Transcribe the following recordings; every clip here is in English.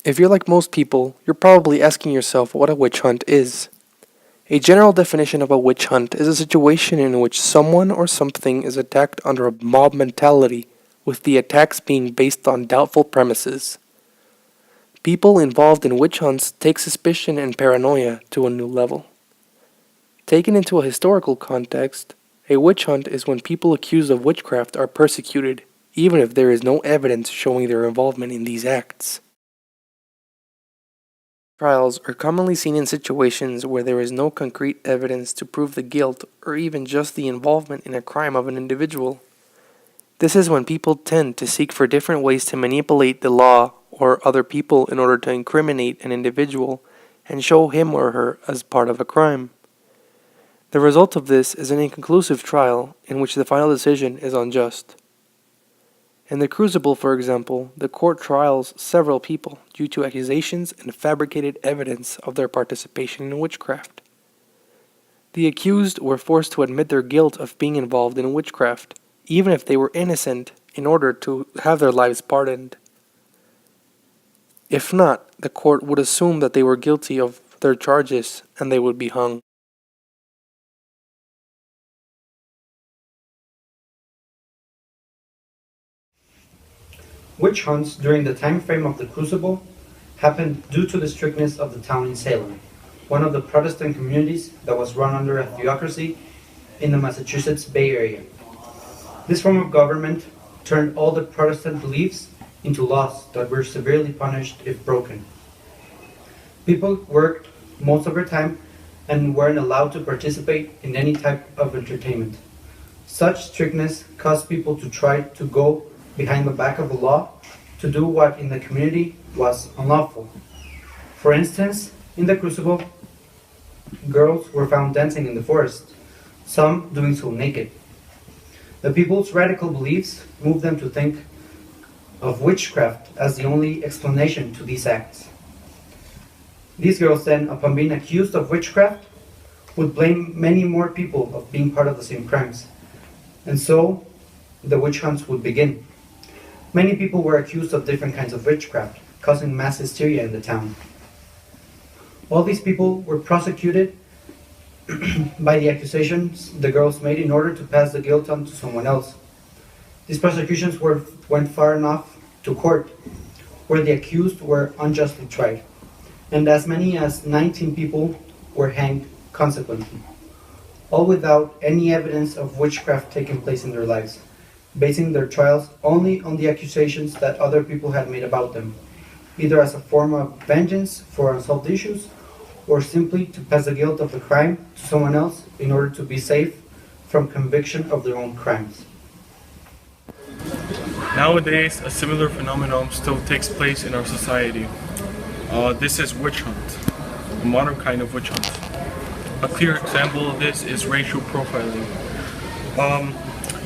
If you're like most people, you're probably asking yourself what a witch hunt is. A general definition of a witch hunt is a situation in which someone or something is attacked under a mob mentality, with the attacks being based on doubtful premises. People involved in witch hunts take suspicion and paranoia to a new level. Taken into a historical context, a witch hunt is when people accused of witchcraft are persecuted, even if there is no evidence showing their involvement in these acts. Trials are commonly seen in situations where there is no concrete evidence to prove the guilt or even just the involvement in a crime of an individual. This is when people tend to seek for different ways to manipulate the law or other people in order to incriminate an individual and show him or her as part of a crime. The result of this is an inconclusive trial in which the final decision is unjust. In the Crucible, for example, the court trials several people due to accusations and fabricated evidence of their participation in witchcraft. The accused were forced to admit their guilt of being involved in witchcraft, even if they were innocent, in order to have their lives pardoned. If not, the court would assume that they were guilty of their charges and they would be hung. Witch hunts during the time frame of the Crucible happened due to the strictness of the town in Salem, one of the Protestant communities that was run under a theocracy in the Massachusetts Bay Area. This form of government turned all the Protestant beliefs into laws that were severely punished if broken. People worked most of their time and weren't allowed to participate in any type of entertainment. Such strictness caused people to try to go behind the back of the law to do what in the community was unlawful. For instance, in the Crucible, girls were found dancing in the forest, some doing so naked. The people's radical beliefs moved them to think of witchcraft as the only explanation to these acts. These girls then, upon being accused of witchcraft, would blame many more people of being part of the same crimes. And so, the witch hunts would begin. Many people were accused of different kinds of witchcraft, causing mass hysteria in the town. All these people were prosecuted by the accusations the girls made in order to pass the guilt on to someone else. These prosecutions went far enough to court, where the accused were unjustly tried, and as many as 19 people were hanged consequently, all without any evidence of witchcraft taking place in their lives, basing their trials only on the accusations that other people had made about them, either as a form of vengeance for unsolved issues, or simply to pass the guilt of the crime to someone else in order to be safe from conviction of their own crimes. Nowadays, a similar phenomenon still takes place in our society. This is witch hunt, a modern kind of witch hunt. A clear example of this is racial profiling.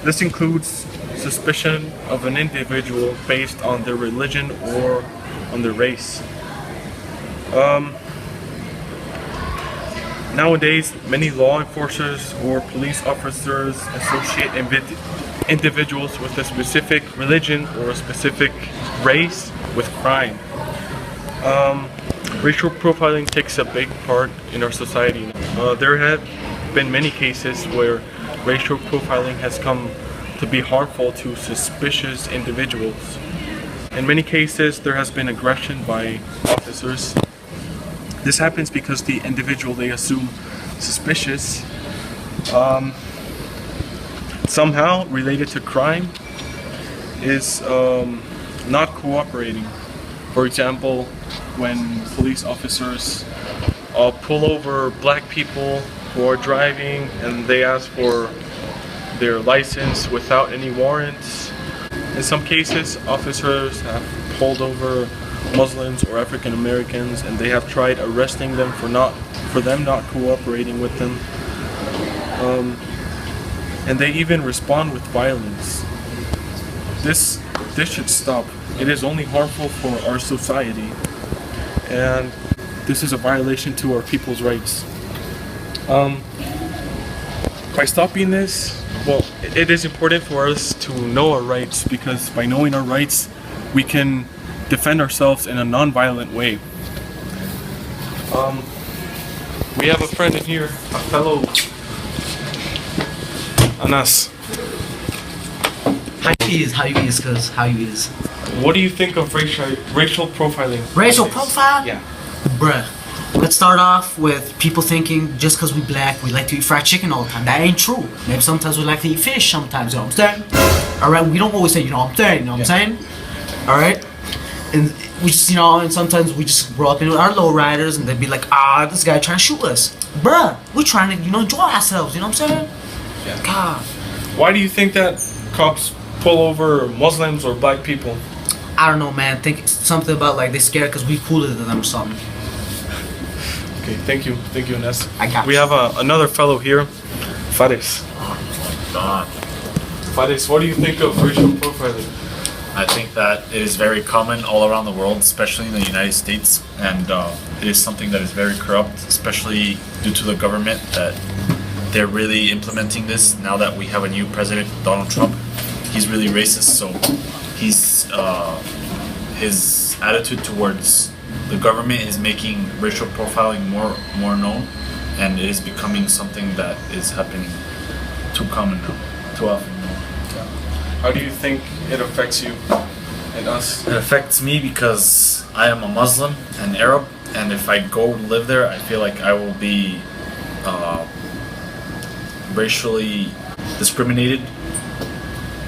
This includes suspicion of an individual based on their religion or on their race. Nowadays, many law enforcers or police officers associate individuals with a specific religion or a specific race with crime. Racial profiling takes a big part in our society. There have been many cases where racial profiling has come to be harmful to suspicious individuals. In many cases, there has been aggression by officers. This happens because the individual they assume suspicious, somehow related to crime, is not cooperating. For example, when police officers pull over black people who are driving and they ask for their license without any warrants. In some cases, officers have pulled over Muslims or African Americans and they have tried arresting them for them not cooperating with them. And they even respond with violence. This should stop. It is only harmful for our society, and this is a violation to our people's rights. By stopping this, well, it is important for us to know our rights, because by knowing our rights, we can defend ourselves in a non-violent way. We have a friend in here, a fellow Anas. How you is, cuz? How you is? What do you think of racial profiling? Racial profile? Yeah. Bruh. Let's start off with people thinking just because we black, we like to eat fried chicken all the time. That ain't true. Maybe sometimes we like to eat fish sometimes, you know what I'm saying? Alright, we don't always say, you know what I'm saying, you know what I'm saying? Alright? And we just, and sometimes we just grow up in our low riders and they'd be like, this guy trying to shoot us. Bruh, we're trying to, enjoy ourselves, you know what I'm saying? Yeah. God. Why do you think that cops pull over Muslims or black people? I don't know, man. I think it's something about like they scared because we cooler than them or something. Okay, thank you, Ines. I got We you. have another fellow here, Fares. God. Fares, what do you think of racial profiling? I think that it is very common all around the world, especially in the United States, and it is something that is very corrupt, especially due to the government that they're really implementing this now that we have a new president, Donald Trump. He's really racist, so his attitude towards the government is making racial profiling more known, and it is becoming something that is happening too common now, too often now. How do you think it affects you and us? It affects me because I am a Muslim and Arab, and if I go live there, I feel like I will be racially discriminated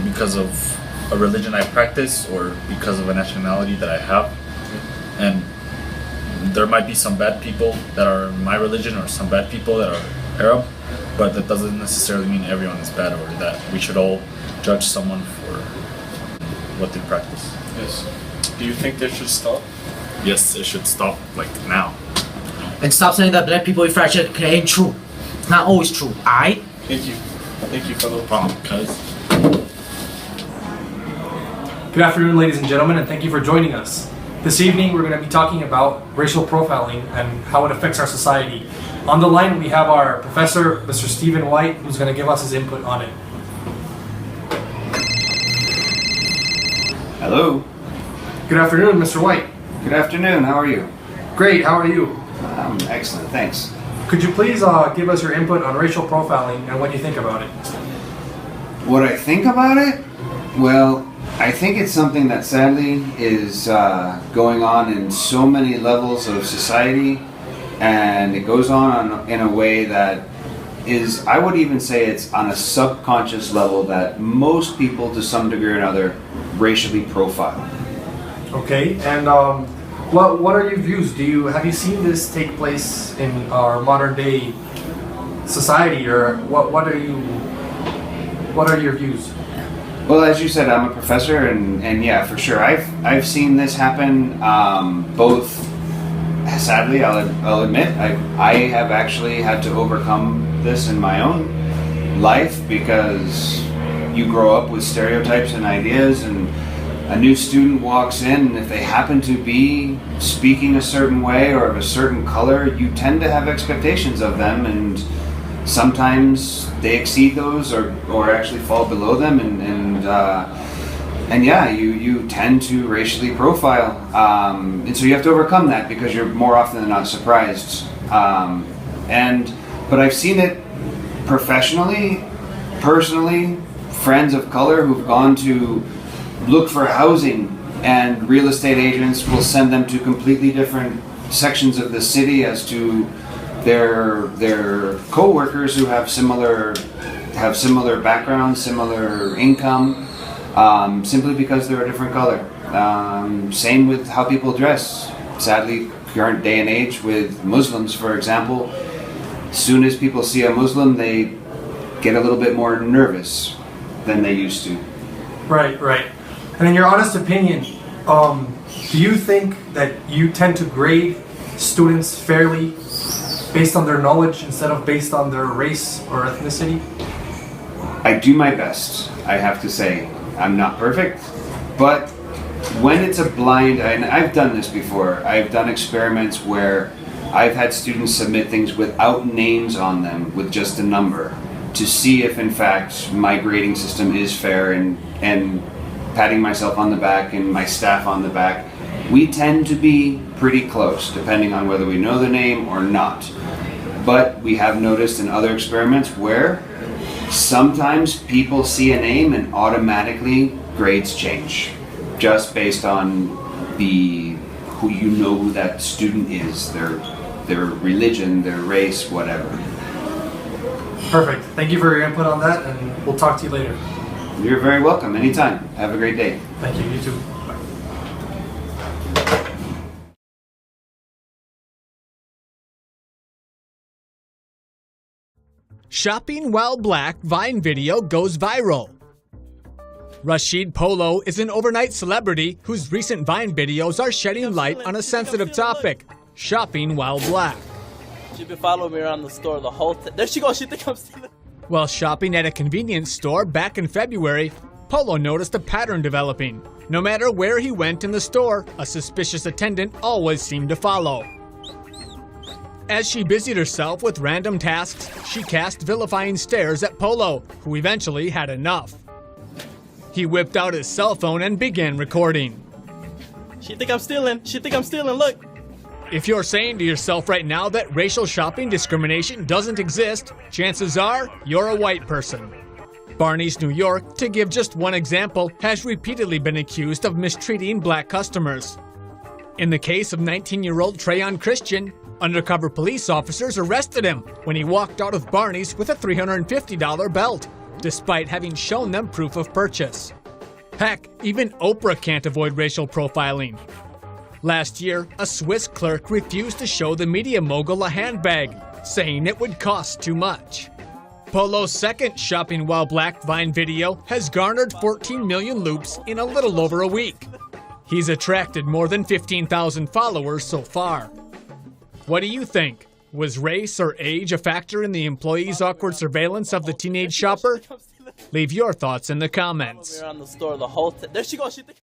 because of a religion I practice or because of a nationality that I have. And there might be some bad people that are my religion or some bad people that are Arab, but that doesn't necessarily mean everyone is bad or that we should all judge someone for what they practice. Yes. Do you think this should stop? Yes, it should stop like now. And stop saying that black people eat fried chicken. It ain't true. It's not always true. Alright? Thank you. Thank you, fellow. Problem, cuz. Good afternoon, ladies and gentlemen, and thank you for joining us. This evening, we're going to be talking about racial profiling and how it affects our society. On the line, we have our professor, Mr. Stephen White, who's going to give us his input on it. Hello. Good afternoon, Mr. White. Good afternoon. How are you? Great, how are you? Excellent. Thanks. Could you please give us your input on racial profiling and what you think about it? What I think about it? Well, I think it's something that sadly is going on in so many levels of society, and it goes on in a way that is, I would even say it's on a subconscious level that most people to some degree or another racially profile. Okay, and what are your views? Have you seen this take place in our modern day society, or what are your views? Well, as you said, I'm a professor, and yeah, for sure, I've seen this happen. Both, sadly, I'll admit, I have actually had to overcome this in my own life because you grow up with stereotypes and ideas, and a new student walks in, and if they happen to be speaking a certain way or of a certain color, you tend to have expectations of them, and sometimes they exceed those or actually fall below them, and yeah, you tend to racially profile, and so you have to overcome that because you're more often than not surprised. But I've seen it professionally, personally, friends of color who've gone to look for housing, and real estate agents will send them to completely different sections of the city as to their co-workers who have similar backgrounds, similar income, simply because they're a different color. Same with how people dress. Sadly, current day and age with Muslims, for example, as soon as people see a Muslim, they get a little bit more nervous than they used to. Right. And in your honest opinion, do you think that you tend to grade students fairly based on their knowledge instead of based on their race or ethnicity? I do my best, I have to say. I'm not perfect, but when it's a blind, and I've done this before, I've done experiments where I've had students submit things without names on them, with just a number, to see if in fact my grading system is fair, and patting myself on the back and my staff on the back. we tend to be pretty close, depending on whether we know the name or not. But we have noticed in other experiments where sometimes people see a name and automatically grades change, just based on who that student is, their religion, their race, whatever. Perfect. Thank you for your input on that, and we'll talk to you later. You're very welcome. Anytime. Have a great day. Thank you. You too. Shopping while black Vine video goes viral. Rashid Polo is an overnight celebrity whose recent Vine videos are shedding light on a sensitive topic, shopping while black. She's been following me around the store the whole time. There she goes, she thinks I'm stealing. While shopping at a convenience store back in February, Polo noticed a pattern developing. No matter where he went in the store, a suspicious attendant always seemed to follow. As she busied herself with random tasks, she cast vilifying stares at Polo, who eventually had enough. He whipped out his cell phone and began recording. She think I'm stealing. She think I'm stealing. Look. If you're saying to yourself right now that racial shopping discrimination doesn't exist, chances are you're a white person. Barney's New York, to give just one example, has repeatedly been accused of mistreating black customers. In the case of 19-year-old Trayon Christian, undercover police officers arrested him when he walked out of Barney's with a $350 belt, despite having shown them proof of purchase. Heck, even Oprah can't avoid racial profiling. Last year, a Swiss clerk refused to show the media mogul a handbag, saying it would cost too much. Polo's second shopping while black Vine video has garnered 14 million loops in a little over a week. He's attracted more than 15,000 followers so far. What do you think? Was race or age a factor in the employee's awkward surveillance of the teenage shopper? Leave your thoughts in the comments. Around the store the whole time. There she goes. She think